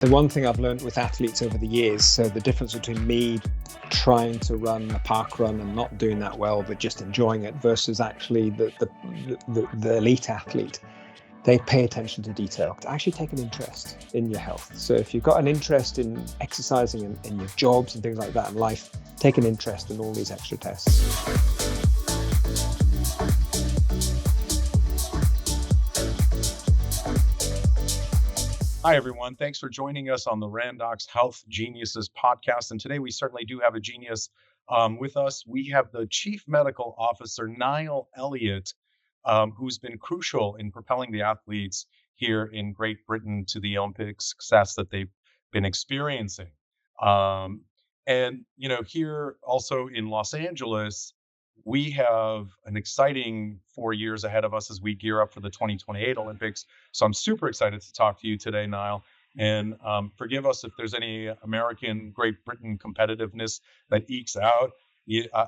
The one thing I've learned with athletes over the years, so the difference between me trying to run a park run and not doing that well, but just enjoying it, versus actually the elite athlete, they pay attention to detail, to actually take an interest in your health. So if you've got an interest in exercising and in your jobs and things like that in life, take an interest in all these extra tests. Hi, everyone. Thanks for joining us on the Randox Health Geniuses podcast. And today we certainly do have a genius with us. We have the Chief Medical Officer, Niall Elliott, who's been crucial in propelling the athletes here in Great Britain to the Olympic success that they've been experiencing. Here also in Los Angeles, we have an exciting 4 years ahead of us as we gear up for the 2028 Olympics. So I'm super excited to talk to you today, Niall. And forgive us if there's any American Great Britain competitiveness that ekes out.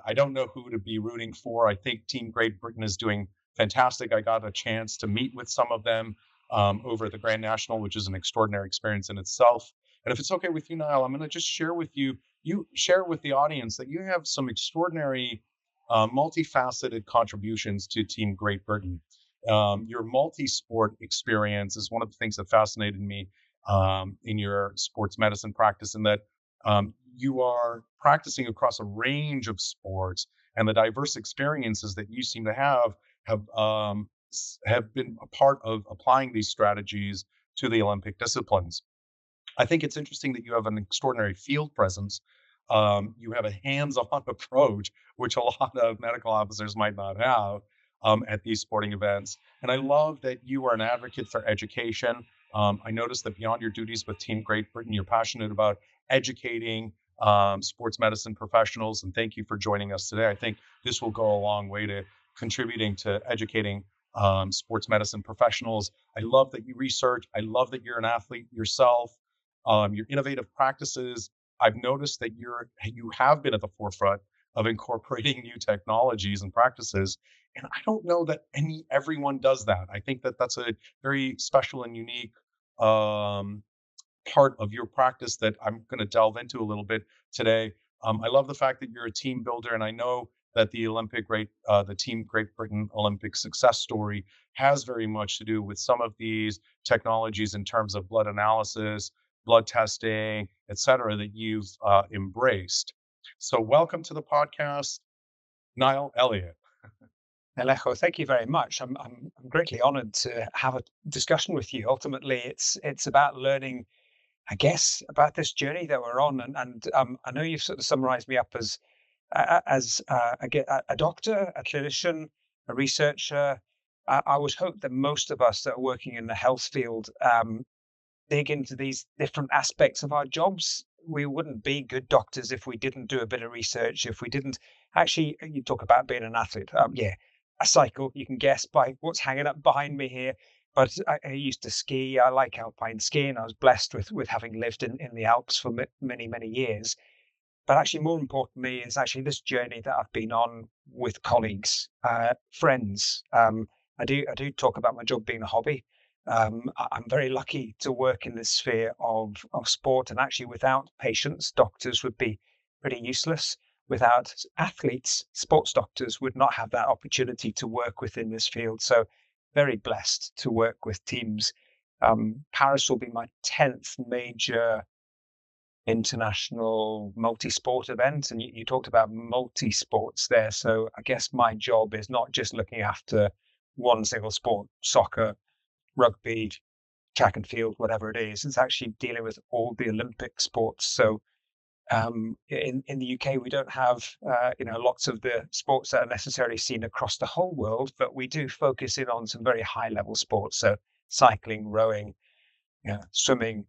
I don't know who to be rooting for. I think Team Great Britain is doing fantastic. I got a chance to meet with some of them over at the Grand National, which is an extraordinary experience in itself. And if it's okay with you, Niall, I'm going to just share with you share with the audience that you have some extraordinary multifaceted contributions to Team Great Britain. Your multi-sport experience is one of the things that fascinated me in your sports medicine practice, in that you are practicing across a range of sports, and the diverse experiences that you seem to have been a part of applying these strategies to the Olympic disciplines. I think it's interesting that you have an extraordinary field presence. You have a hands-on approach, which a lot of medical officers might not have at these sporting events. And I love that you are an advocate for education. I noticed that beyond your duties with Team Great Britain, you're passionate about educating sports medicine professionals. And thank you for joining us today. I think this will go a long way to contributing to educating sports medicine professionals. I love that you research. I love that you're an athlete yourself. Your innovative practices. I've noticed that you have been at the forefront of incorporating new technologies and practices, and I don't know that everyone does that. I think that that's a very special and unique part of your practice that I'm going to delve into a little bit today. I love the fact that you're a team builder, and I know that the Team Great Britain Olympic success story has very much to do with some of these technologies in terms of blood analysis, blood testing, et cetera, that you've embraced. So welcome to the podcast, Niall Elliott. Alejo, thank you very much. I'm greatly honored to have a discussion with you. Ultimately, it's about learning, I guess, about this journey that we're on. And I know you've sort of summarized me up as a doctor, a clinician, a researcher. I would hope that most of us that are working in the health field dig into these different aspects of our jobs. We wouldn't be good doctors if we didn't do a bit of research, if we didn't actually, you talk about being an athlete. A cycle, you can guess by what's hanging up behind me here. But I used to ski. I like alpine skiing. I was blessed with having lived in the Alps for many, many years. But actually, more importantly, is actually this journey that I've been on with colleagues, friends. I do talk about my job being a hobby. I'm very lucky to work in this sphere of sport, and actually without patients, doctors would be pretty useless. Without athletes, sports doctors would not have that opportunity to work within this field. So very blessed to work with teams. Paris will be my 10th major international multi-sport event, and you talked about multi-sports there. So I guess my job is not just looking after one single sport, soccer, rugby, track and field, whatever it is. It's actually dealing with all the Olympic sports. So in the UK, we don't have lots of the sports that are necessarily seen across the whole world, but we do focus in on some very high level sports. So cycling, rowing, swimming.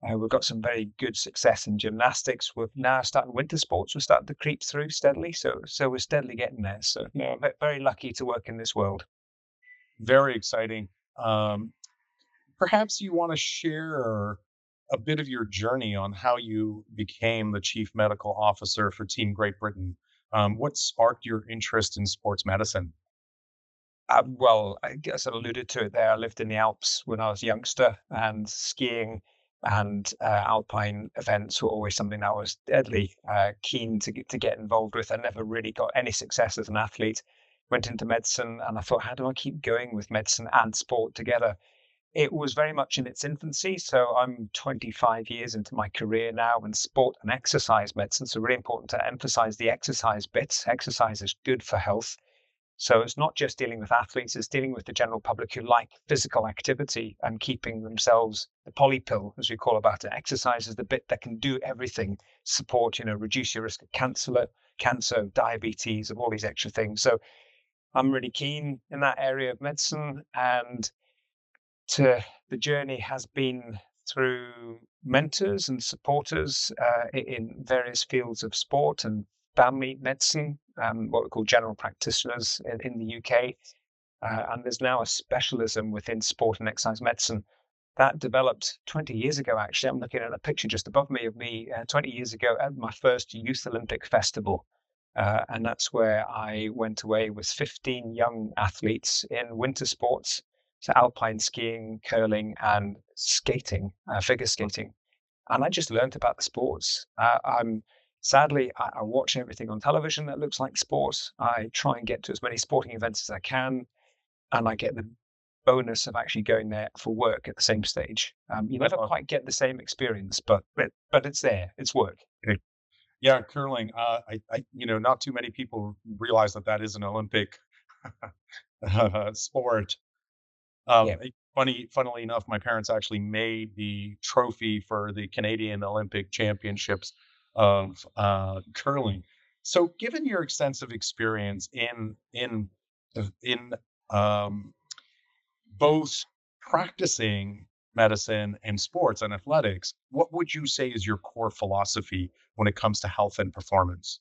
We've got some very good success in gymnastics. We're now starting winter sports. We're starting to creep through steadily. So we're steadily getting there. So I'm very lucky to work in this world. Very exciting. Perhaps you want to share a bit of your journey on how you became the chief medical officer for Team Great Britain. What sparked your interest in sports medicine? Well, I guess I alluded to it there. I lived in the Alps when I was a youngster, and skiing and alpine events were always something that I was deadly keen to get involved with. I never really got any success as an athlete. Went into medicine, and I thought, how do I keep going with medicine and sport together? It was very much in its infancy. So I'm 25 years into my career now in sport and exercise medicine. So really important to emphasize the exercise bits. Exercise is good for health. So it's not just dealing with athletes, it's dealing with the general public who like physical activity and keeping themselves the poly pill, as we call about it. Exercise is the bit that can do everything, support, reduce your risk of cancer, diabetes, of all these extra things. So I'm really keen in that area of medicine, and the journey has been through mentors and supporters in various fields of sport and family medicine, what we call general practitioners in the UK. And there's now a specialism within sport and exercise medicine that developed 20 years ago, actually. I'm looking at a picture just above me of me 20 years ago at my first Youth Olympic Festival. And that's where I went away with 15 young athletes in winter sports, so alpine skiing, curling, and skating, figure skating. And I just learned about the sports. I watch everything on television that looks like sports. I try and get to as many sporting events as I can, and I get the bonus of actually going there for work at the same stage. You never quite get the same experience, but it's there. It's work. Yeah, curling. Not too many people realize that is an Olympic sport. Yeah. Funnily enough, my parents actually made the trophy for the Canadian Olympic Championships of curling. So, given your extensive experience in both practicing medicine and sports and athletics, what would you say is your core philosophy when it comes to health and performance?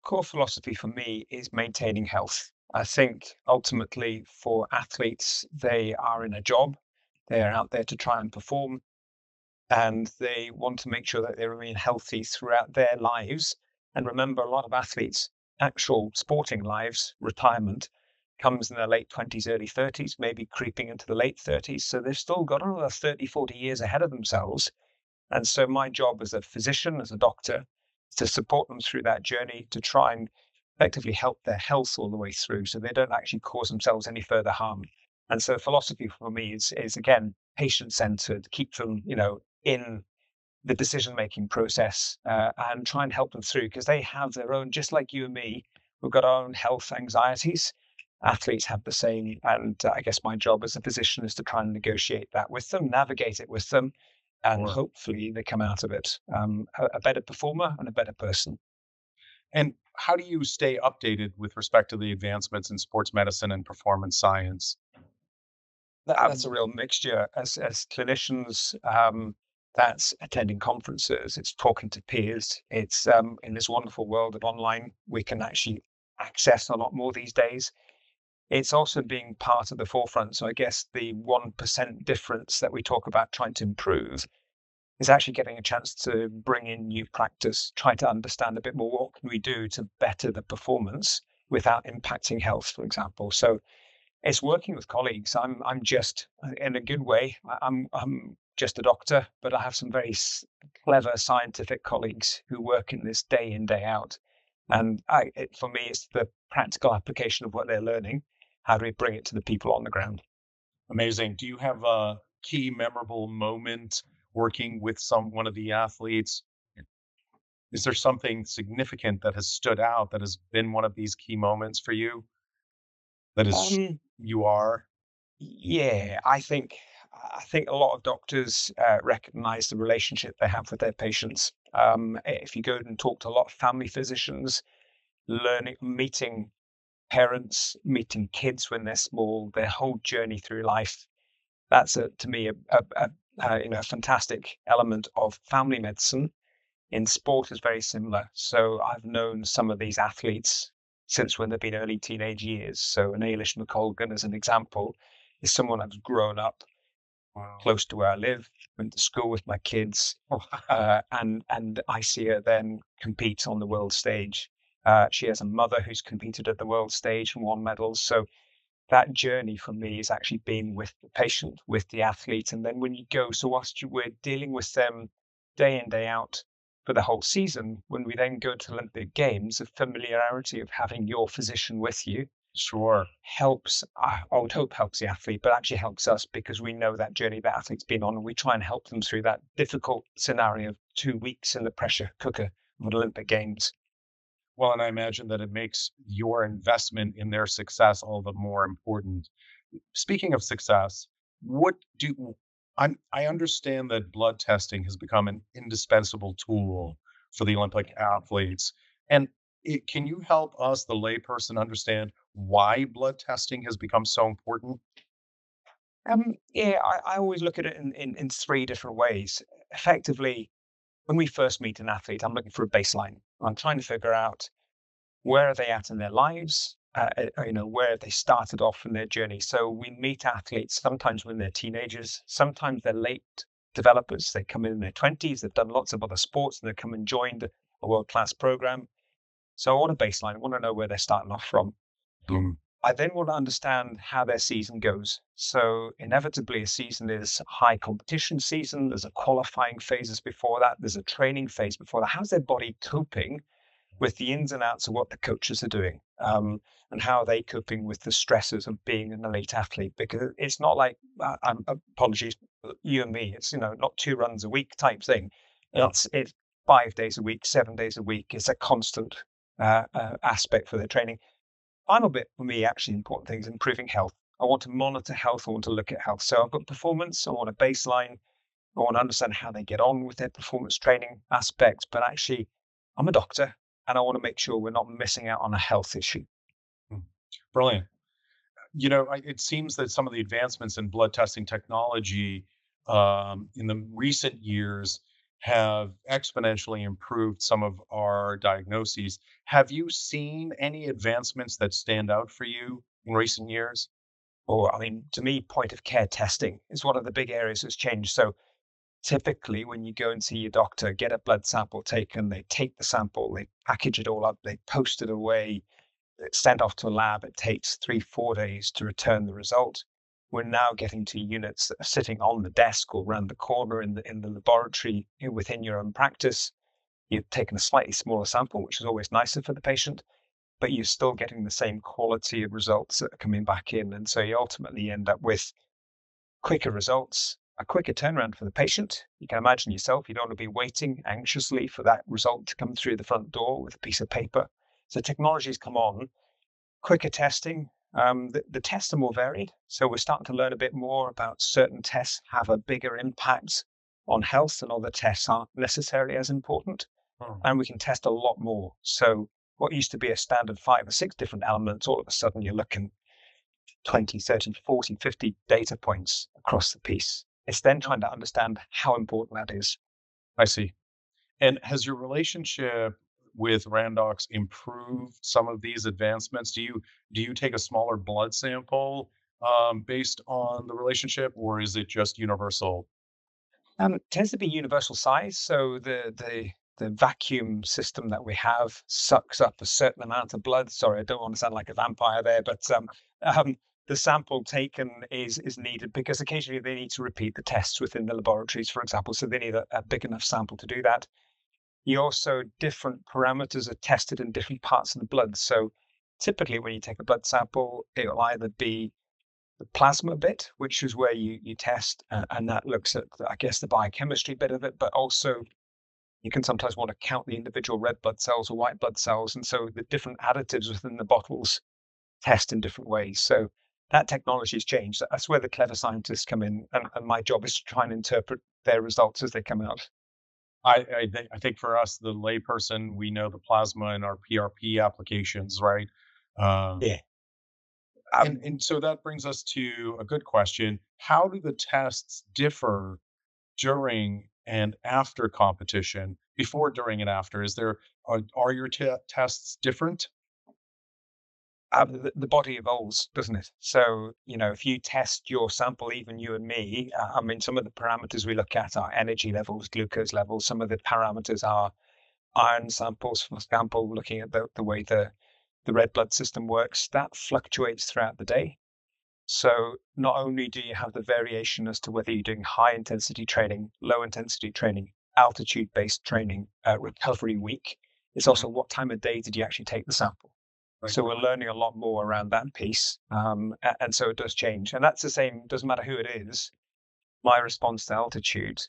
Core philosophy for me is maintaining health. I think ultimately for athletes, they are in a job, they are out there to try and perform, and they want to make sure that they remain healthy throughout their lives. And remember, a lot of athletes' actual sporting lives, retirement, comes in their late 20s, early 30s, maybe creeping into the late 30s. So they've still got another 30, 40 years ahead of themselves. And so my job as a physician, as a doctor, is to support them through that journey to try and effectively help their health all the way through so they don't actually cause themselves any further harm. And so philosophy for me is again, patient-centered, keep them, in the decision-making process and try and help them through because they have their own, just like you and me, we've got our own health anxieties. Athletes have the same. And I guess my job as a physician is to try and negotiate that with them, navigate it with them, and Or hopefully they come out of it a better performer and a better person. And how do you stay updated with respect to the advancements in sports medicine and performance science? That's a real mixture. As clinicians, that's attending conferences, it's talking to peers, it's in this wonderful world of online, we can actually access a lot more these days. It's also being part of the forefront. So I guess the 1% difference that we talk about trying to improve is actually getting a chance to bring in new practice, try to understand a bit more what can we do to better the performance without impacting health, for example. So it's working with colleagues. I'm just in a good way. I'm just a doctor, but I have some very clever scientific colleagues who work in this day in day out. And for me, it's the practical application of what they're learning. How do we bring it to the people on the ground? Amazing. Do you have a key memorable moment working with one of the athletes? Is there something significant that has stood out that has been one of these key moments for you that is Um, you are? yeah, I think a lot of doctors recognize the relationship they have with their patients. If you go and talk to a lot of family physicians, meeting parents, meeting kids when they're small, their whole journey through life. That's to me a fantastic element of family medicine. In sport is very similar. So I've known some of these athletes since when they've been early teenage years. So an Ailish McColgan, as an example, is someone I've grown up Wow. close to where I live, went to school with my kids, and I see her then compete on the world stage. She has a mother who's competed at the world stage and won medals. So that journey for me is actually being with the patient, with the athlete. And then when you go, so whilst we're dealing with them day in, day out for the whole season, when we then go to Olympic Games, the familiarity of having your physician with you Sure. helps, I would hope helps the athlete, but actually helps us because we know that journey that athlete's been on, and we try and help them through that difficult scenario of 2 weeks in the pressure cooker of an Olympic Games. Well, and I imagine that it makes your investment in their success all the more important. Speaking of success, what do I understand that blood testing has become an indispensable tool for the Olympic athletes. And can you help us, the layperson, understand why blood testing has become so important? Yeah, I always look at it in three different ways. Effectively, when we first meet an athlete, I'm looking for a baseline. I'm trying to figure out where are they at in their lives, where they started off in their journey. So we meet athletes sometimes when they're teenagers, sometimes they're late developers. They come in their 20s, they've done lots of other sports, and they come and joined a world-class program. So I want a baseline. I want to know where they're starting off from. Mm. I then want to understand how their season goes. So inevitably, a season is a high competition season. There's a qualifying phases before that. There's a training phase before that. How's their body coping with the ins and outs of what the coaches are doing, and how are they coping with the stresses of being an elite athlete? Because it's not like, apologies, you and me. It's not 2 runs a week type thing. Yeah. It's 5 days a week, 7 days a week. It's a constant aspect for their training. Final bit for me, actually, important things, improving health. I want to monitor health. I want to look at health. So I've got performance. I want a baseline. I want to understand how they get on with their performance training aspects. But actually, I'm a doctor and I want to make sure we're not missing out on a health issue. Mm. Brilliant. It seems that some of the advancements in blood testing technology in the recent years have exponentially improved some of our diagnoses. Have you seen any advancements that stand out for you in recent years? Or, I mean, to me, point of care testing is one of the big areas that's changed. So typically, when you go and see your doctor, get a blood sample taken, they take the sample, they package it all up, they post it away, it's sent off to a lab. It takes 3, 4 days to return the result. We're now getting to units that are sitting on the desk or around the corner in the laboratory within your own practice. You've taken a slightly smaller sample, which is always nicer for the patient, but you're still getting the same quality of results that are coming back in. And so you ultimately end up with quicker results, a quicker turnaround for the patient. You can imagine yourself, you don't want to be waiting anxiously for that result to come through the front door with a piece of paper. So technology's come on, quicker testing. The tests are more varied. So we're starting to learn a bit more about certain tests have a bigger impact on health and other tests aren't necessarily as important. Hmm. And we can test a lot more. So what used to be a standard 5 or 6 different elements, all of a sudden you're looking 20, 30, 40, 50 data points across the piece. It's then trying to understand how important that is. I see. And has your relationship with Randox improved some of these advancements? Do you take a smaller blood sample based on the relationship, or is it just universal? Tends to be universal size. So the vacuum system that we have sucks up a certain amount of blood. Sorry, I don't want to sound like a vampire there, but um, the sample taken is needed because occasionally they need to repeat the tests within the laboratories, for example. So they need a big enough sample to do that. You also different parameters are tested in different parts of the blood. So typically, when you take a blood sample, it will either be the plasma bit, which is where you test, and that looks at, I guess, the biochemistry bit of it, but also you can sometimes want to count the individual red blood cells or white blood cells. And so the different additives within the bottles test in different ways. So that technology has changed. That's where the clever scientists come in. And my job is to try and interpret their results as they come out. I think for us, the layperson, we know the plasma and our PRP applications, right? Uh, Yeah. and so that brings us to a good question. How do the tests differ during and after competition? Before, during, and after? Are your tests different? The body evolves, doesn't it? So, if you test your sample, even you and me, I mean, some of the parameters we look at are energy levels, glucose levels. Some of the parameters are iron samples, for example, looking at the way the red blood system works. That fluctuates throughout the day. So not only do you have the variation as to whether you're doing high intensity training, low intensity training, altitude based training, recovery week, it's Mhm. also what time of day did you actually take the sample. Right. So we're learning a lot more around that piece. And so it does change. And that's the same, doesn't matter who it is. My response to altitude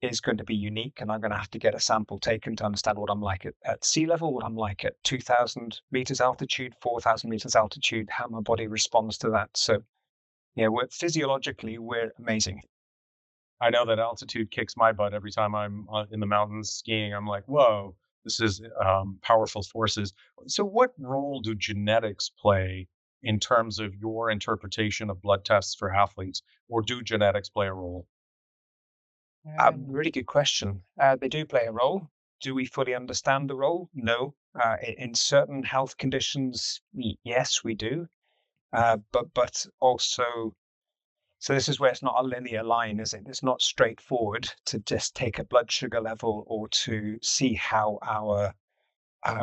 is going to be unique, and I'm going to have to get a sample taken to understand what I'm like at sea level, what I'm like at 2,000 meters altitude, 4,000 meters altitude, how my body responds to that. So yeah, physiologically, we're amazing. I know that altitude kicks my butt every time I'm in the mountains skiing. I'm like, whoa, this is powerful forces. So, what role do genetics play in terms of your interpretation of blood tests for athletes, or do genetics play a role? Really good question. They do play a role. Do we fully understand the role? No. In certain health conditions, yes, we do. But also, so this is where it's not a linear line, is it? It's not straightforward to just take a blood sugar level or to see how our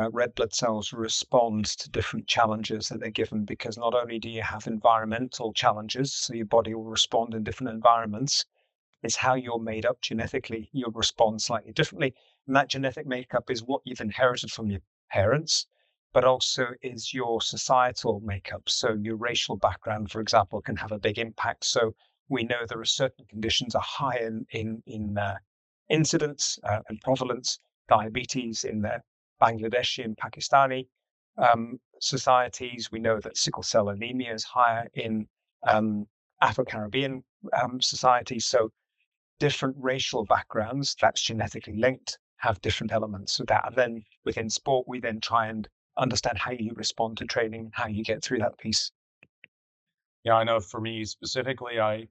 red blood cells respond to different challenges that they're given, because not only do you have environmental challenges, so your body will respond in different environments, it's how you're made up genetically. You'll respond slightly differently. And that genetic makeup is what you've inherited from your parents, but also is your societal makeup. So your racial background, for example, can have a big impact. So we know there are certain conditions are high in incidence and prevalence. Diabetes in the Bangladeshi and Pakistani societies. We know that sickle cell anemia is higher in Afro-Caribbean societies. So different racial backgrounds that's genetically linked have different elements of that. And then within sport, we then try and understand how you respond to training, how you get through that piece. Yeah, I know for me specifically, I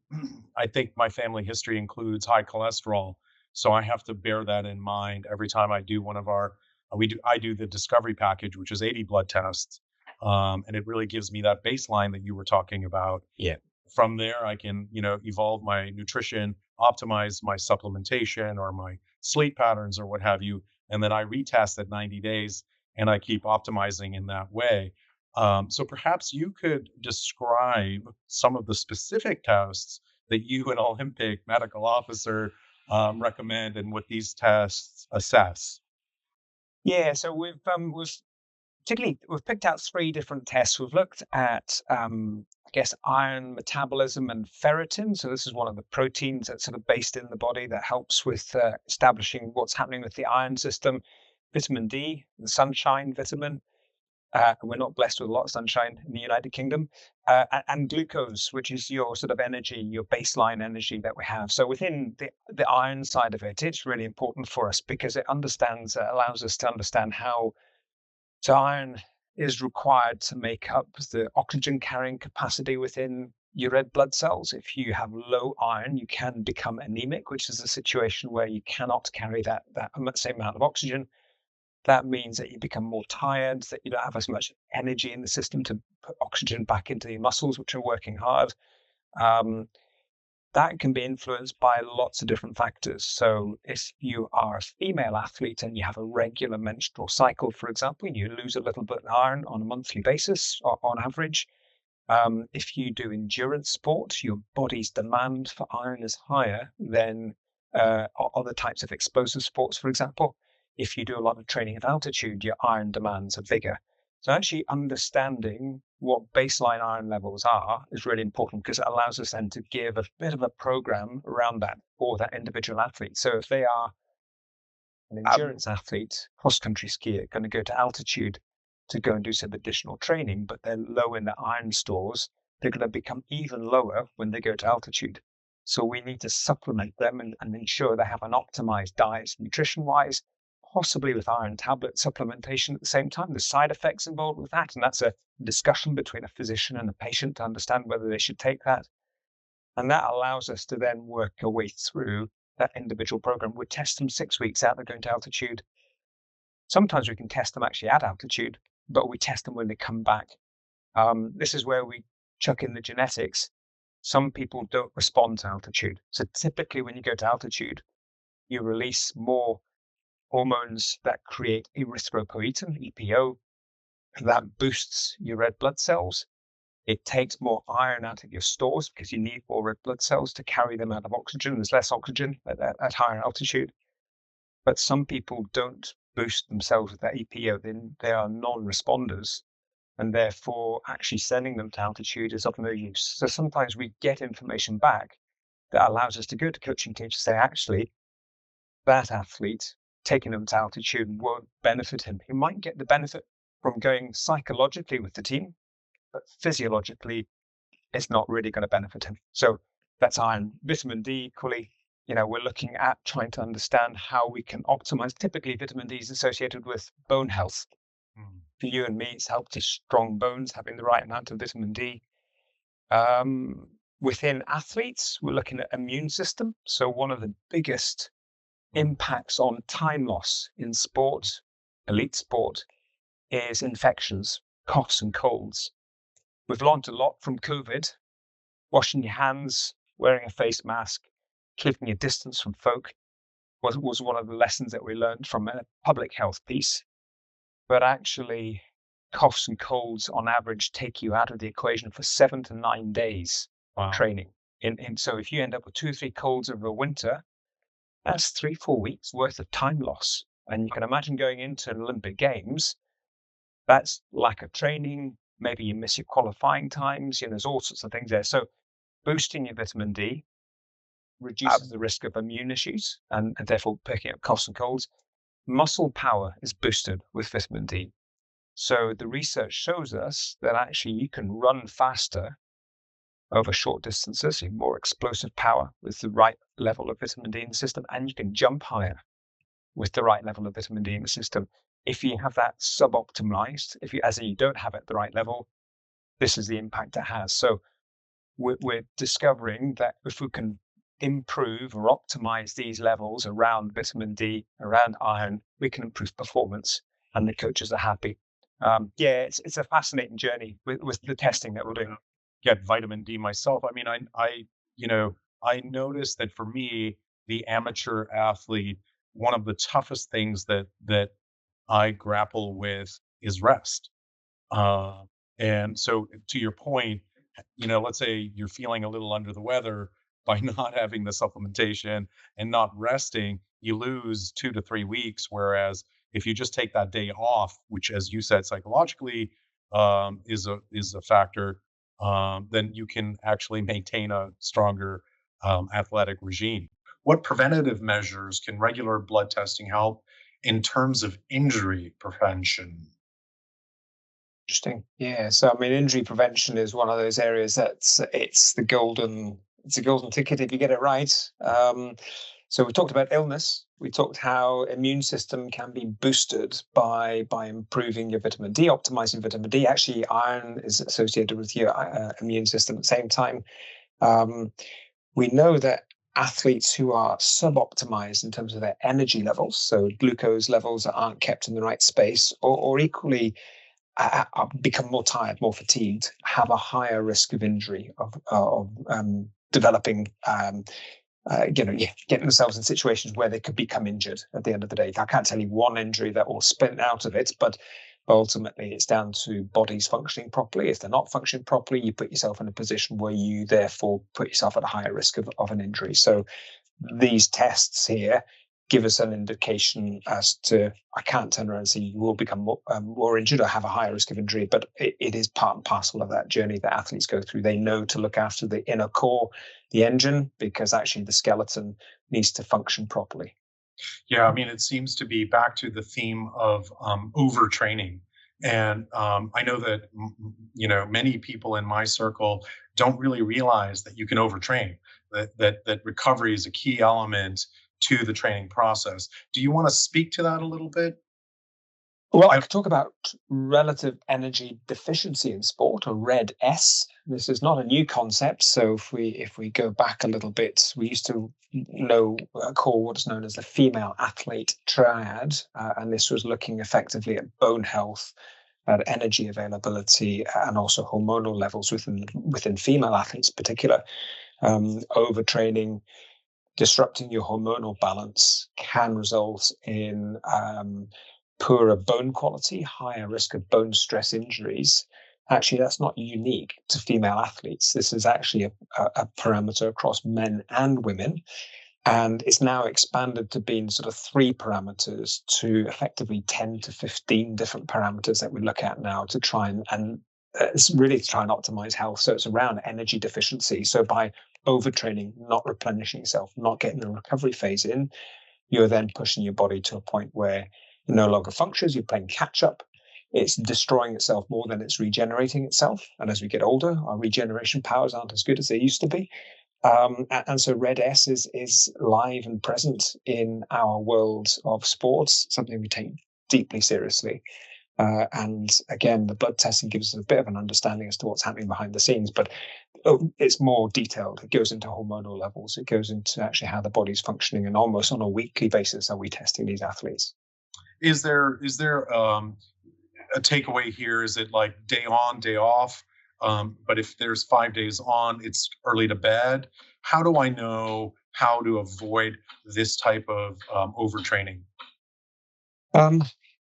think my family history includes high cholesterol, so I have to bear that in mind every time I do one of our I do the discovery package, which is 80 blood tests, and it really gives me that baseline that you were talking about. Yeah. From there, I can evolve my nutrition, optimize my supplementation or my sleep patterns or what have you, and then I retest at 90 days, and I keep optimizing in that way. So perhaps you could describe some of the specific tests that you, an Olympic medical officer, recommend and what these tests assess. Yeah. So we've picked out three different tests. We've looked at I guess iron metabolism and ferritin. So this is one of the proteins that's sort of based in the body that helps with establishing what's happening with the iron system. Vitamin D, the sunshine vitamin. We're not blessed with a lot of sunshine in the United Kingdom, and glucose, which is your sort of energy, your baseline energy that we have. So within the iron side of it, it's really important for us because it allows us to understand how. So iron is required to make up the oxygen carrying capacity within your red blood cells. If you have low iron, you can become anemic, which is a situation where you cannot carry that same amount of oxygen. That means that you become more tired, that you don't have as much energy in the system to put oxygen back into your muscles, which are working hard. Um, that can be influenced by lots of different factors. So, if you are a female athlete and you have a regular menstrual cycle, for example, you lose a little bit of iron on a monthly basis on average. If you do endurance sport, your body's demand for iron is higher than other types of explosive sports, for example. If you do a lot of training at altitude, your iron demands are bigger. So actually understanding what baseline iron levels are is really important because it allows us then to give a bit of a program around that for that individual athlete. So if they are an endurance athlete, cross-country skier, going to go to altitude to go and do some additional training, but they're low in their iron stores, they're going to become even lower when they go to altitude. So we need to supplement them and ensure they have an optimized diet, nutrition-wise, possibly with iron tablet supplementation at the same time. There's side effects involved with that, and that's a discussion between a physician and a patient to understand whether they should take that. And that allows us to then work our way through that individual program. We test them 6 weeks out, they're going to altitude. Sometimes we can test them actually at altitude, but we test them when they come back. This is where we chuck in the genetics. Some people don't respond to altitude. So typically when you go to altitude, you release more hormones that create erythropoietin, EPO, that boosts your red blood cells. It takes more iron out of your stores because you need more red blood cells to carry them out of oxygen. There's less oxygen at higher altitude. But some people don't boost themselves with that EPO. They are non-responders, and therefore actually sending them to altitude is of no use. So sometimes we get information back that allows us to go to coaching teams to say, actually, that athlete, taking them to altitude won't benefit him. He might get the benefit from going psychologically with the team, but physiologically, it's not really going to benefit him. So that's iron. Vitamin D equally, we're looking at trying to understand how we can optimize. Typically, vitamin D is associated with bone health. For you and me, it's helped to strong bones, having the right amount of vitamin D. Within athletes, we're looking at immune system. So one of the biggest impacts on time loss in sport, elite sport, is infections, coughs and colds. We've learned a lot from COVID. Washing your hands, wearing a face mask, keeping your distance from folk was one of the lessons that we learned from a public health piece. But actually, coughs and colds on average take you out of the equation for 7 to 9 days of training. And so if you end up with 2 or 3 colds over a winter, that's 3-4 weeks worth of time loss. And you can imagine going into an Olympic Games, that's lack of training. Maybe you miss your qualifying times. There's all sorts of things there. So boosting your vitamin D reduces the risk of immune issues and therefore picking up coughs and colds. Muscle power is boosted with vitamin D. So the research shows us that actually you can run faster over short distances, more explosive power with the right level of vitamin D in the system, and you can jump higher with the right level of vitamin D in the system. If you have that suboptimized, as in you don't have it at the right level, this is the impact it has. So we're discovering that if we can improve or optimize these levels around vitamin D, around iron, we can improve performance, and the coaches are happy. It's a fascinating journey with the testing that we're doing. Get vitamin D myself. I mean, I noticed that for me, the amateur athlete, one of the toughest things that I grapple with is rest. And so to your point, let's say you're feeling a little under the weather, by not having the supplementation and not resting, you lose 2 to 3 weeks. Whereas if you just take that day off, which, as you said, psychologically is a factor, then you can actually maintain a stronger athletic regime. What preventative measures can regular blood testing help in terms of injury prevention? Interesting. Yeah. So, injury prevention is one of those areas it's a golden ticket if you get it right. So we talked about illness. We talked how immune system can be boosted by improving your vitamin D, optimizing vitamin D. Actually, iron is associated with your immune system at the same time. We know that athletes who are suboptimized in terms of their energy levels, so glucose levels that aren't kept in the right space, or equally become more tired, more fatigued, have a higher risk of injury, of developing, getting themselves in situations where they could become injured at the end of the day. I can't tell you one injury that will spin out of it, but ultimately it's down to bodies functioning properly. If they're not functioning properly, you put yourself in a position where you therefore put yourself at a higher risk of an injury. So these tests here give us an indication as to, I can't turn around and say you will become more injured or have a higher risk of injury, but it is part and parcel of that journey that athletes go through. They know to look after the inner core, the engine, because actually the skeleton needs to function properly. Yeah, it seems to be back to the theme of overtraining. And I know that, many people in my circle don't really realize that you can overtrain, that recovery is a key element to the training process. Do you want to speak to that a little bit? Well, I could talk about relative energy deficiency in sport, or RED-S. This is not a new concept. So if we go back a little bit, we used to call what is known as the female athlete triad, and this was looking effectively at bone health, at energy availability, and also hormonal levels within female athletes in particular. Overtraining, disrupting your hormonal balance can result in poorer bone quality, higher risk of bone stress injuries, actually that's not unique to female athletes. This is actually a parameter across men and women. And it's now expanded to being sort of 3 parameters to effectively 10 to 15 different parameters that we look at now to try and it's really to try and optimize health. So it's around energy deficiency. So by overtraining, not replenishing yourself, not getting the recovery phase in, you're then pushing your body to a point where it no longer functions. You're playing catch up. It's destroying itself more than it's regenerating itself. And as we get older, our regeneration powers aren't as good as they used to be. And so Red S is live and present in our world of sports, something we take deeply seriously. And again, the blood testing gives us a bit of an understanding as to what's happening behind the scenes, but it's more detailed. It goes into hormonal levels. It goes into actually how the body's functioning, and almost on a weekly basis are we testing these athletes. Is there a takeaway here? Is it like day on, day off? But if there's 5 days on, it's early to bed. How do I know how to avoid this type of overtraining?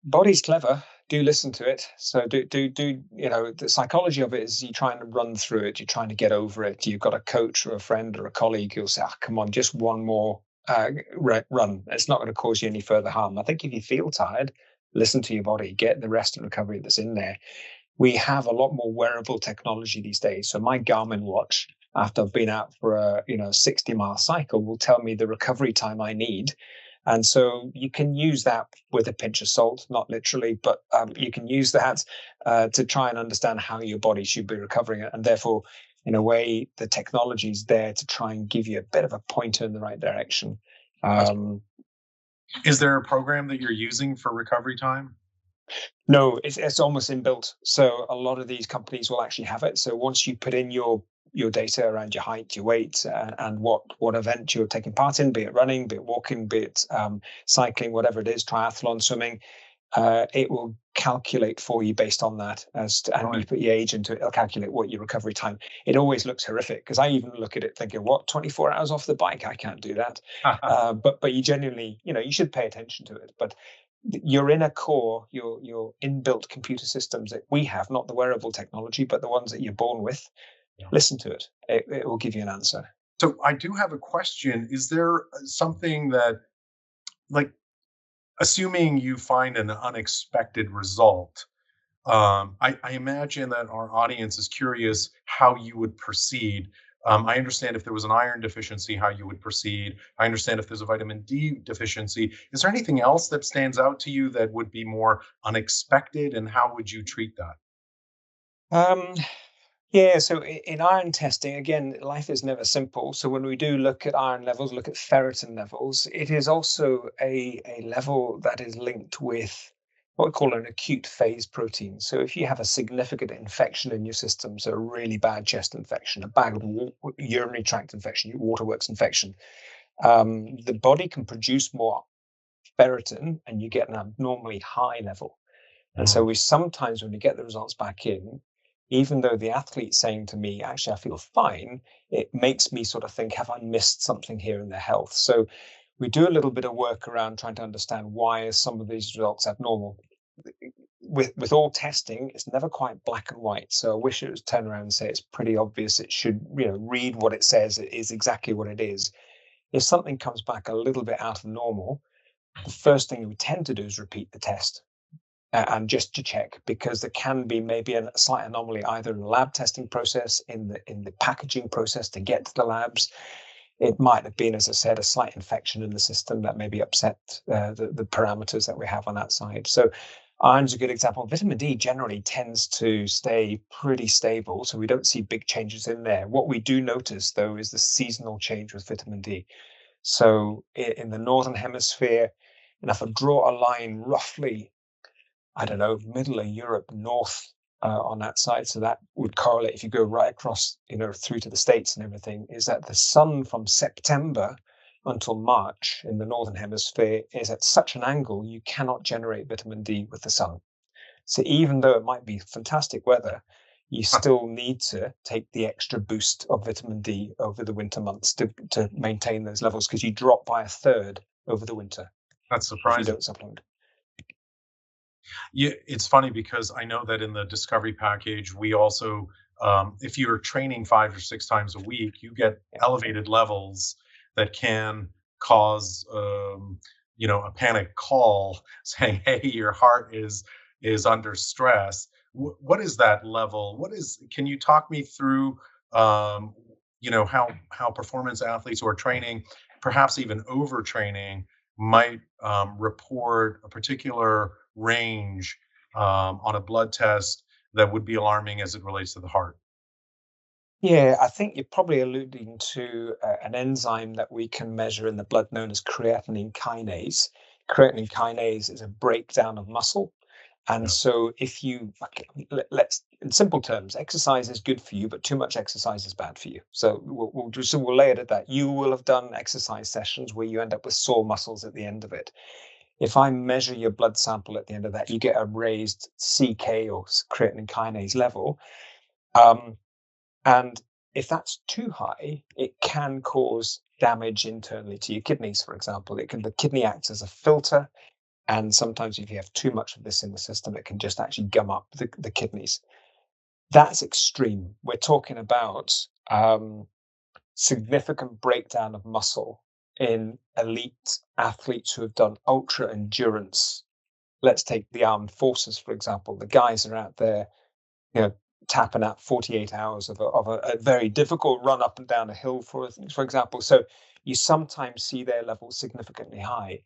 Body's clever. Do listen to it. So do the psychology of it is you trying to run through it. You're trying to get over it. You've got a coach or a friend or a colleague who'll say, come on, just one more run. It's not going to cause you any further harm. I think if you feel tired, listen to your body, get the rest and recovery that's in there. We have a lot more wearable technology these days. So my Garmin watch, after I've been out for a 60-mile cycle, will tell me the recovery time I need. And so you can use that with a pinch of salt, not literally, but you can use that to try and understand how your body should be recovering it. And therefore, in a way, the technology is there to try and give you a bit of a pointer in the right direction. Is there a program that you're using for recovery time? No, it's almost inbuilt. So a lot of these companies will actually have it. So once you put in your data around your height, your weight, and what event you're taking part in, be it running, be it walking, be it cycling, whatever it is, triathlon, swimming, it will calculate for you based on that. And you put your age into it, it'll calculate what your recovery time. It always looks horrific because I even look at it thinking, what, 24 hours off the bike? I can't do that. But you genuinely, you should pay attention to it. But your inner core, your inbuilt computer systems that we have, not the wearable technology, but the ones that you're born with, listen to it. It will give you an answer. So I do have a question. Is there something that, like, assuming you find an unexpected result, I imagine that our audience is curious how you would proceed. I understand if there was an iron deficiency, how you would proceed. I understand if there's a vitamin D deficiency. Is there anything else that stands out to you that would be more unexpected, and how would you treat that? Yeah, so in iron testing, again, life is never simple. So when we do look at iron levels, look at ferritin levels, it is also a level that is linked with what we call an acute phase protein. So if you have a significant infection in your system, so a really bad chest infection, a bad urinary tract infection, waterworks infection, the body can produce more ferritin and you get an abnormally high level. And so we sometimes, when we get the results back in, even though the athlete's saying to me, actually, I feel fine, it makes me sort of think, have I missed something here in their health? So we do a little bit of work around trying to understand why are some of these results abnormal. With all testing, it's never quite black and white. So I wish it was turn around and say it's pretty obvious. It should, read what it says. It is exactly what it is. If something comes back a little bit out of normal, the first thing we tend to do is repeat the test. And just to check, because there can be maybe a slight anomaly either in the lab testing process, in the packaging process to get to the labs. It might have been, as I said, a slight infection in the system that maybe upset the parameters that we have on that side. So iron's a good example. Vitamin D generally tends to stay pretty stable, so we don't see big changes in there. What we do notice, though, is the seasonal change with vitamin D. So in the Northern Hemisphere, and if I draw a line roughly, I don't know, middle of Europe, north on that side. So that would correlate if you go right across, through to the States and everything, is that the sun from September until March in the Northern Hemisphere is at such an angle, you cannot generate vitamin D with the sun. So even though it might be fantastic weather, you still need to take the extra boost of vitamin D over the winter months to maintain those levels, because you drop by a third over the winter. That's surprising. If you don't supplement. Yeah, it's funny because I know that in the discovery package, we also, if you're training 5 or 6 times a week, you get Yeah. elevated levels that can cause, a panic call saying, "Hey, your heart is under stress." What is that level? What is? Can you talk me through, how performance athletes who are training, perhaps even overtraining, might report a particular range on a blood test that would be alarming as it relates to the heart? Yeah, I think you're probably alluding to an enzyme that we can measure in the blood known as creatinine kinase. Creatinine kinase is a breakdown of muscle. And Yeah. so, if you, like, let's, in simple terms, exercise is good for you, but too much exercise is bad for you. So we'll lay it at that. You will have done exercise sessions where you end up with sore muscles at the end of it. If I measure your blood sample at the end of that, you get a raised CK or creatinine kinase level. Um, and if that's too high, it can cause damage internally to your kidneys, for example. The kidney acts as a filter. And sometimes if you have too much of this in the system, it can just actually gum up the kidneys. That's extreme. We're talking about significant breakdown of muscle in elite athletes who have done ultra endurance. Let's take the armed forces, for example. The guys are out there, you know, tapping out 48 hours of a very difficult run up and down a hill, for example. So you sometimes see their levels significantly high.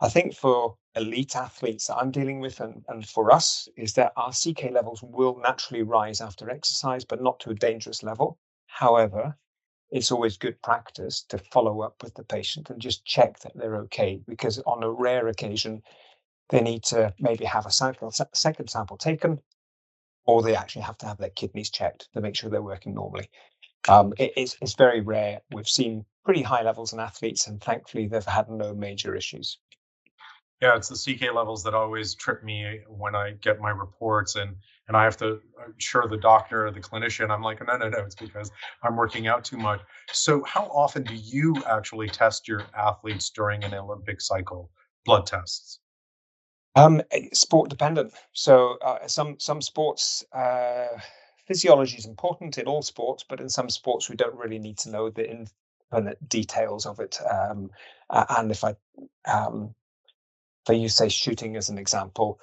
I think for elite athletes that I'm dealing with, and for us, is that our CK levels will naturally rise after exercise, but not to a dangerous level. However, it's always good practice to follow up with the patient and just check that they're okay, because on a rare occasion, they need to maybe have a second sample taken, or they actually have to have their kidneys checked to make sure they're working normally. It's very rare. We've seen pretty high levels in athletes, and thankfully, they've had no major issues. Yeah, it's the CK levels that always trip me when I get my reports, and I have to assure the doctor or the clinician. I'm like, no, no, no, it's because I'm working out too much. So, how often do you actually test your athletes during an Olympic cycle? Blood tests. Sport dependent. So some sports, physiology is important in all sports, but in some sports we don't really need to know the infinite details of it. And um, if I use, say, shooting as an example,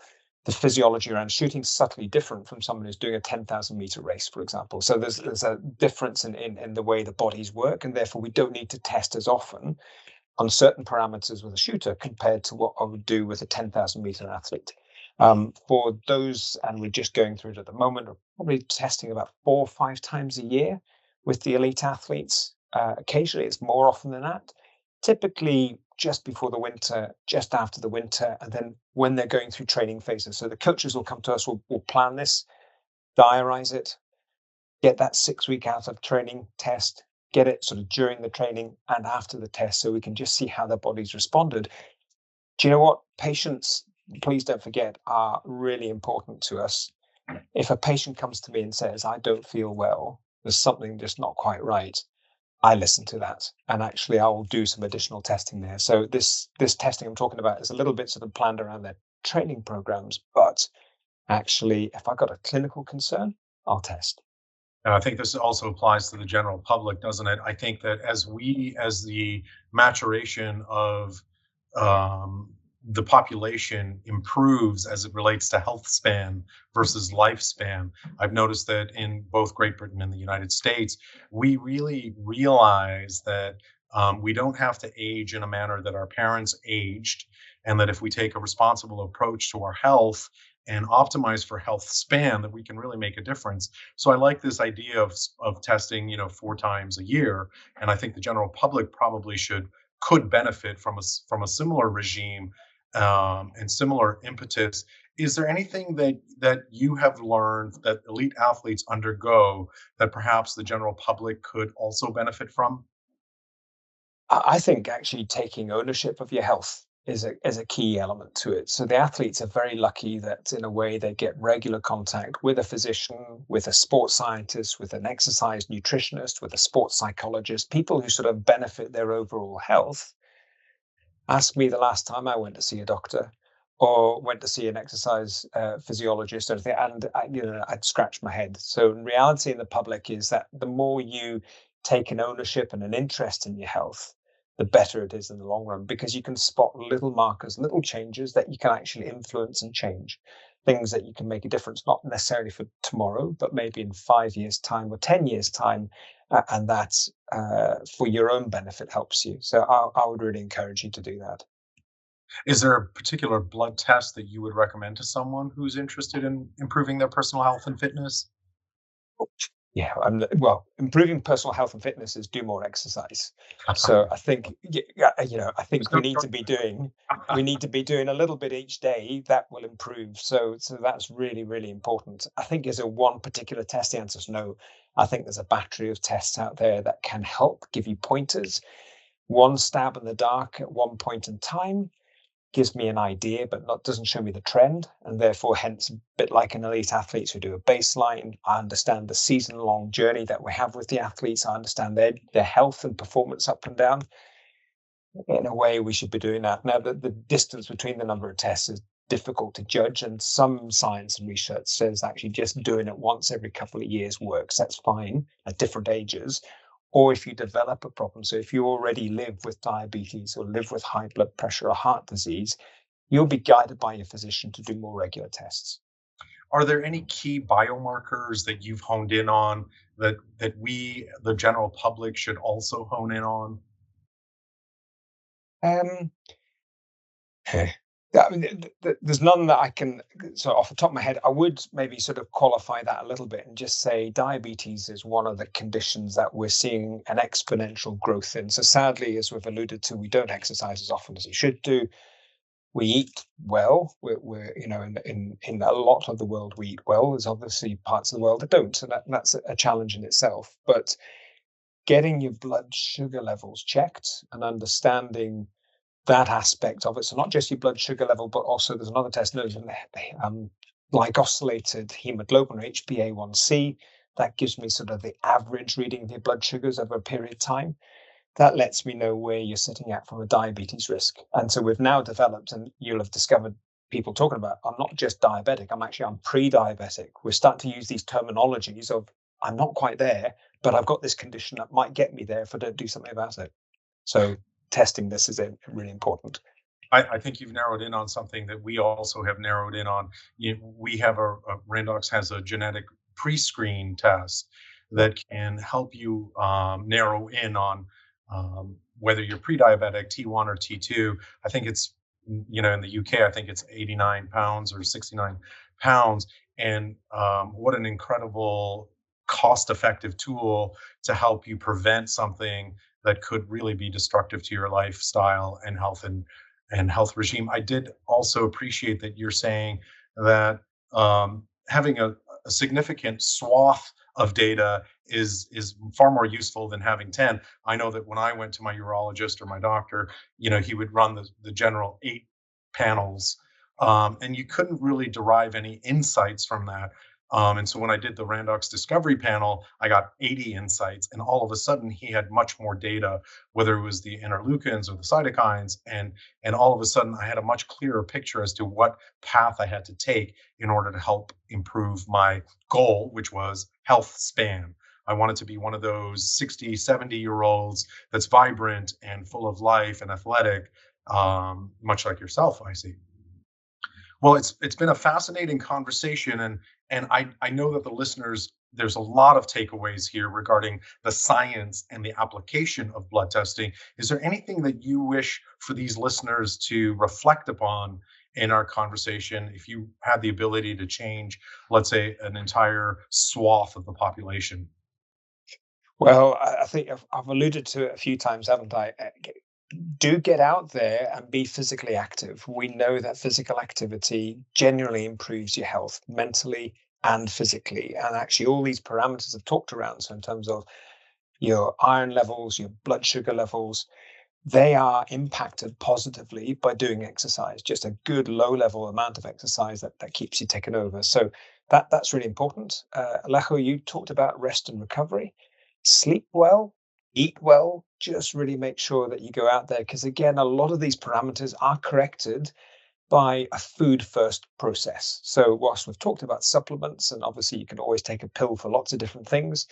the physiology around shooting is subtly different from someone who's doing a 10,000-meter race, for example. So there's a difference in the way the bodies work, and therefore we don't need to test as often on certain parameters with a shooter compared to what I would do with a 10,000-meter athlete. For those, and we're just going through it at the moment, we're probably testing about 4 or 5 times a year with the elite athletes. Occasionally, it's more often than that. Typically, just before the winter, just after the winter, and then when they're going through training phases. So the coaches will come to us, we'll plan this, diarize it, get that 6 week out of training test, get it sort of during the training and after the test so we can just see how their body's responded. Do you know what? Patients, please don't forget, are really important to us. If a patient comes to me and says, I don't feel well, there's something just not quite right, I listen to that. And actually, I will do some additional testing there. So this testing I'm talking about is a little bit sort of planned around their training programs. But actually, if I've got a clinical concern, I'll test. And I think this also applies to the general public, doesn't it? I think that as the maturation of the population improves as it relates to health span versus lifespan, I've noticed that in both Great Britain and the United States, we really realize that we don't have to age in a manner that our parents aged, and that if we take a responsible approach to our health and optimize for health span, that we can really make a difference. So I like this idea of testing, 4 times a year, and I think the general public probably could benefit from a similar regime, and similar impetus. Is there anything that you have learned that elite athletes undergo that perhaps the general public could also benefit from? I think actually taking ownership of your health is a key element to it. So the athletes are very lucky that in a way they get regular contact with a physician, with a sports scientist, with an exercise nutritionist, with a sports psychologist, people who sort of benefit their overall health. Ask me the last time I went to see a doctor. or went to see an exercise physiologist or anything, and I'd scratch my head. So in reality, in the public is that the more you take an ownership and an interest in your health, the better it is in the long run, because you can spot little markers, little changes that you can actually influence and change, things that you can make a difference, not necessarily for tomorrow, but maybe in 5 years' time or 10 years' time. And that for your own benefit helps you. So I would really encourage you to do that. Is there a particular blood test that you would recommend to someone who's interested in improving their personal health and fitness? Yeah, well, improving personal health and fitness is do more exercise. So I think, I There's think no we need to be doing a little bit each day that will improve. So that's really, really important. I think is a one particular test. The answer is no. I think there's a battery of tests out there that can help give you pointers. One stab in the dark at one point in time gives me an idea, but not doesn't show me the trend, and therefore, hence, a bit like an elite athletes who do a baseline. I understand the season-long journey that we have with the athletes. I understand their health and performance up and down. In a way, we should be doing that. Now, the distance between the number of tests is difficult to judge, and some science and research says actually just doing it once every couple of years works. That's fine at different ages. Or if you develop a problem, so if you already live with diabetes or live with high blood pressure or heart disease, you'll be guided by your physician to do more regular tests. Are there any key biomarkers that you've honed in on that we, the general public, should also hone in on? Um, yeah, I mean, there's none that I can. So off the top of my head, I would maybe sort of qualify that a little bit and just say diabetes is one of the conditions that we're seeing an exponential growth in. So sadly, as we've alluded to, we don't exercise as often as we should do. We eat well. We're in a lot of the world we eat well. There's obviously parts of the world that don't, so that's a challenge in itself. But getting your blood sugar levels checked and understanding that aspect of it, so not just your blood sugar level, but also there's another test known as glycosylated hemoglobin, or HbA1c. That gives me sort of the average reading of your blood sugars over a period of time. That lets me know where you're sitting at from a diabetes risk. And so we've now developed, and you'll have discovered people talking about, I'm not just diabetic, I'm pre-diabetic. We're starting to use these terminologies of, I'm not quite there, but I've got this condition that might get me there if I don't do something about it. So testing this is really important. I think you've narrowed in on something that we also have narrowed in on. We have Randox has a genetic pre-screen test that can help you narrow in on whether you're pre-diabetic, T1 or T2. I think it's, in the UK, I think it's 89 pounds or 69 pounds. And what an incredible cost-effective tool to help you prevent something that could really be destructive to your lifestyle and health regime. I did also appreciate that you're saying that having a significant swath of data is far more useful than having 10. I know that when I went to my urologist or my doctor, he would run the general 8 panels, and you couldn't really derive any insights from that. And so when I did the Randox Discovery Panel, I got 80 insights, and all of a sudden he had much more data, whether it was the interleukins or the cytokines, and all of a sudden I had a much clearer picture as to what path I had to take in order to help improve my goal, which was health span. I wanted to be one of those 60, 70-year-olds that's vibrant and full of life and athletic, much like yourself, I see. Well, it's been a fascinating conversation, and I know that the listeners, there's a lot of takeaways here regarding the science and the application of blood testing. Is there anything that you wish for these listeners to reflect upon in our conversation if you had the ability to change, let's say, an entire swath of the population? Well, I think I've alluded to it a few times, haven't I? Do get out there and be physically active. We know that physical activity generally improves your health mentally and physically. And actually, all these parameters I've talked around, so in terms of your iron levels, your blood sugar levels, they are impacted positively by doing exercise, just a good low level amount of exercise that keeps you ticking over. So that's really important. Alejo, you talked about rest and recovery. Sleep well, eat well, just really make sure that you go out there. Because again, a lot of these parameters are corrected by a food first process. So whilst we've talked about supplements, and obviously you can always take a pill for lots of different things,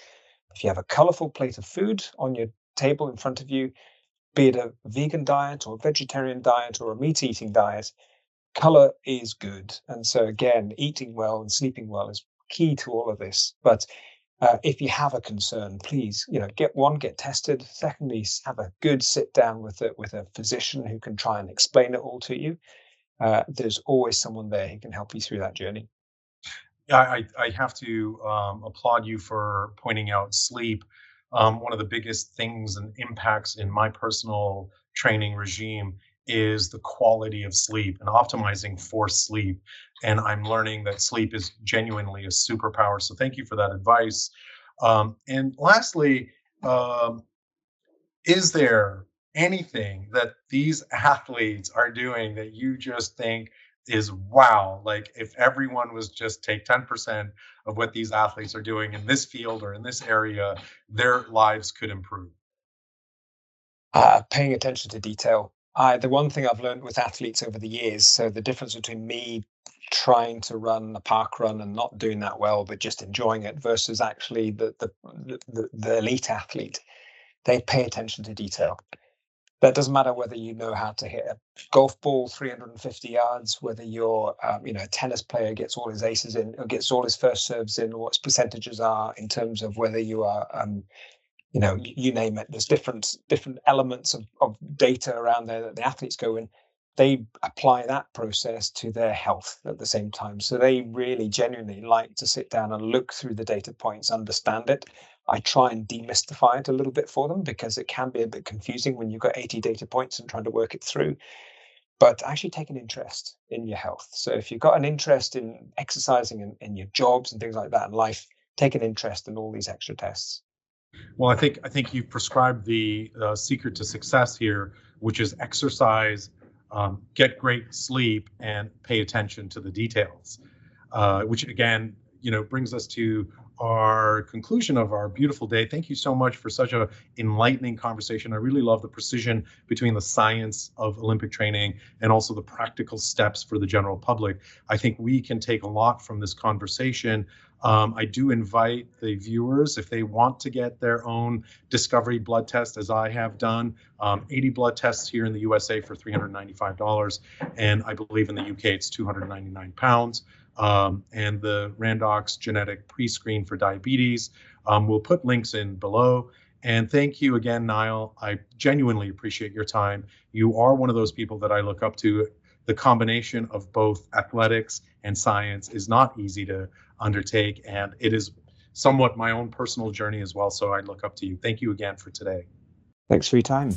if you have a colorful plate of food on your table in front of you, be it a vegan diet or a vegetarian diet or a meat eating diet, color is good. And so again, eating well and sleeping well is key to all of this. But if you have a concern, please, get tested. Secondly, have a good sit down with a physician who can try and explain it all to you. There's always someone there who can help you through that journey. Yeah, I have to applaud you for pointing out sleep. One of the biggest things and impacts in my personal training regime is the quality of sleep and optimizing for sleep. And I'm learning that sleep is genuinely a superpower. So thank you for that advice. And lastly, um, is there anything that these athletes are doing that you just think is wow? Like if everyone was just take 10% of what these athletes are doing in this field or in this area, their lives could improve. Paying attention to detail. The one thing I've learned with athletes over the years, so the difference between me trying to run a park run and not doing that well, but just enjoying it, versus actually the elite athlete, they pay attention to detail. That doesn't matter whether you know how to hit a golf ball 350 yards, whether you're, a tennis player gets all his aces in, or gets all his first serves in, or what percentages are in terms of whether you are, you name it. There's different elements of data around there that the athletes go in. They apply that process to their health at the same time. So they really genuinely like to sit down and look through the data points, understand it. I try and demystify it a little bit for them because it can be a bit confusing when you've got 80 data points and trying to work it through. But actually take an interest in your health. So if you've got an interest in exercising and in your jobs and things like that in life, take an interest in all these extra tests. Well, I think you've prescribed the secret to success here, which is exercise, get great sleep, and pay attention to the details. Which again, brings us to our conclusion of our beautiful day. Thank you so much for such a enlightening conversation. I really love the precision between the science of Olympic training and also the practical steps for the general public. I think we can take a lot from this conversation. I do invite the viewers, if they want to get their own discovery blood test, as I have done, 80 blood tests here in the USA for $395. And I believe in the UK, it's £299. And the Randox genetic pre-screen for diabetes. We'll put links in below. And thank you again, Niall. I genuinely appreciate your time. You are one of those people that I look up to. The combination of both athletics and science is not easy to undertake, and it is somewhat my own personal journey as well. So I look up to you. Thank you again for today. Thanks for your time.